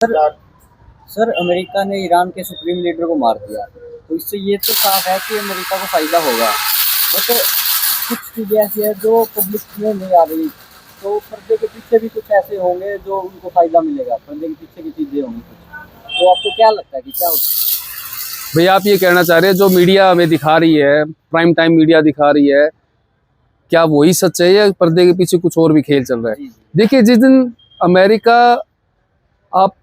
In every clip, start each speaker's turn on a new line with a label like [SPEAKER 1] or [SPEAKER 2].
[SPEAKER 1] Sir sir America ने Iran के supreme leader को मार दिया, तो इससे ये तो साफ है कि अमेरिका को फायदा होगा। बट कुछ चीजें ऐसी है जो पब्लिक में नहीं आ रही, तो पर्दे के पीछे भी कुछ ऐसे होंगे जो उनको फायदा मिलेगा। पर्दे के पीछे की चीजें होंगी कुछ, तो आपको क्या लगता है कि क्या हो सकता
[SPEAKER 2] भैया आप ये कहना चाह रहे हैं जो मीडिया हमें दिखा रही है, प्राइम टाइम मीडिया दिखा रही है, क्या वही सच है या पर्दे के पीछे कुछ और भी खेल चल रहा है?
[SPEAKER 1] जी।
[SPEAKER 2] देखिए, जिस दिन अमेरिका, आप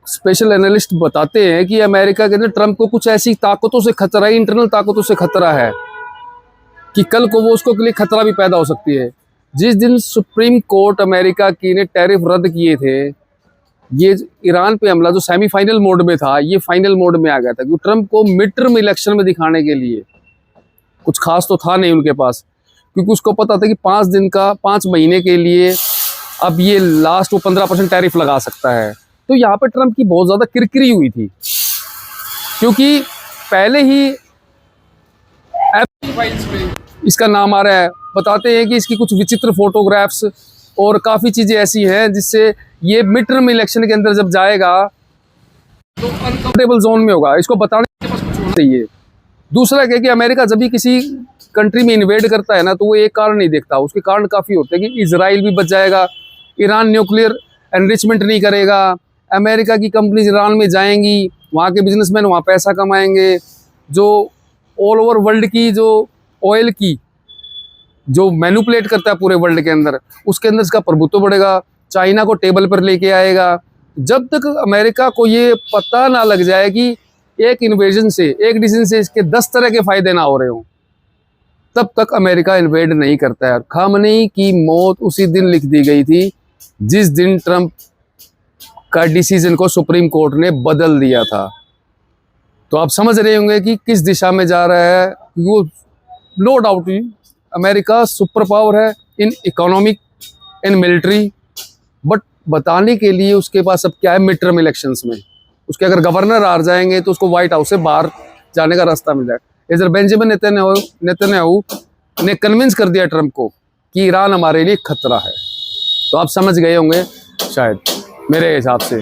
[SPEAKER 2] स्पेशल एनालिस्ट बताते हैं कि अमेरिका के अंदर ट्रंप को कुछ ऐसी ताकतों से खतरा है, इंटरनल ताकतों से खतरा है कि कल को वो उसको के लिए खतरा भी पैदा हो सकती है। जिस दिन सुप्रीम कोर्ट अमेरिका की ने टैरिफ रद्द किए थे, ये ईरान पे हमला जो सेमीफाइनल मोड में था, ये फाइनल मोड में आ गया था, क्योंकि ट्रंप को मिड टर्म इलेक्शन में दिखाने के लिए कुछ खास तो था नहीं उनके पास, क्योंकि उसको पता था कि 5 महीने के लिए अब ये लास्ट वो 15% टैरिफ लगा सकता है। तो यहाँ पे ट्रंप की बहुत ज़्यादा किरकिरी हुई थी, क्योंकि पहले ही एफ फाइल्स में इसका नाम आ रहा है, बताते हैं कि इसकी कुछ विचित्र फोटोग्राफ्स और काफ़ी चीज़ें ऐसी हैं जिससे ये मिड टर्म इलेक्शन के अंदर जब जाएगा तो अनकंफर्टेबल जोन में होगा। इसको बताने के पास कुछ होना चाहिए। दूसरा क्या कि अमेरिका जब भी किसी कंट्री में इन्वेड करता है ना, तो वो एक कारण नहीं देखता, उसके कारण काफ़ी होते हैं कि इजराइल भी बच जाएगा, ईरान न्यूक्लियर एनरिचमेंट नहीं करेगा, अमेरिका की कंपनीज ईरान में जाएंगी, वहाँ के बिजनेसमैन वहाँ पैसा कमाएंगे, जो ऑल ओवर वर्ल्ड की जो ऑयल की जो मैनिपुलेट करता है पूरे वर्ल्ड के अंदर, उसके अंदर इसका प्रभुत्व बढ़ेगा, चाइना को टेबल पर लेके आएगा। जब तक अमेरिका को ये पता ना लग जाए कि एक इन्वेजन से, एक डिसीजन से इसके 10 तरह के फायदे ना हो रहे हों, तब तक अमेरिका इन्वेड नहीं करता है। खामनेई की मौत उसी दिन लिख दी गई थी जिस दिन ट्रंप का डिसीजन को सुप्रीम कोर्ट ने बदल दिया था। तो आप समझ रहे होंगे कि किस दिशा में जा रहा है। वो no doubt America super power है in economic, in military, but बताने के लिए उसके पास अब क्या है, मिड टर्म इलेक्शंस में उसके अगर गवर्नर आ जाएंगे तो उसको व्हाइट हाउस से बाहर जाने का रास्ता मिल जाएगा। इधर बेंजामिन नेतन्याहू ने कन्विंस कर दिया ट्रंप को कि ईरान हमारे लिए खतरा है। तो आप समझ गए होंगे शायद, मेरे हिसाब से।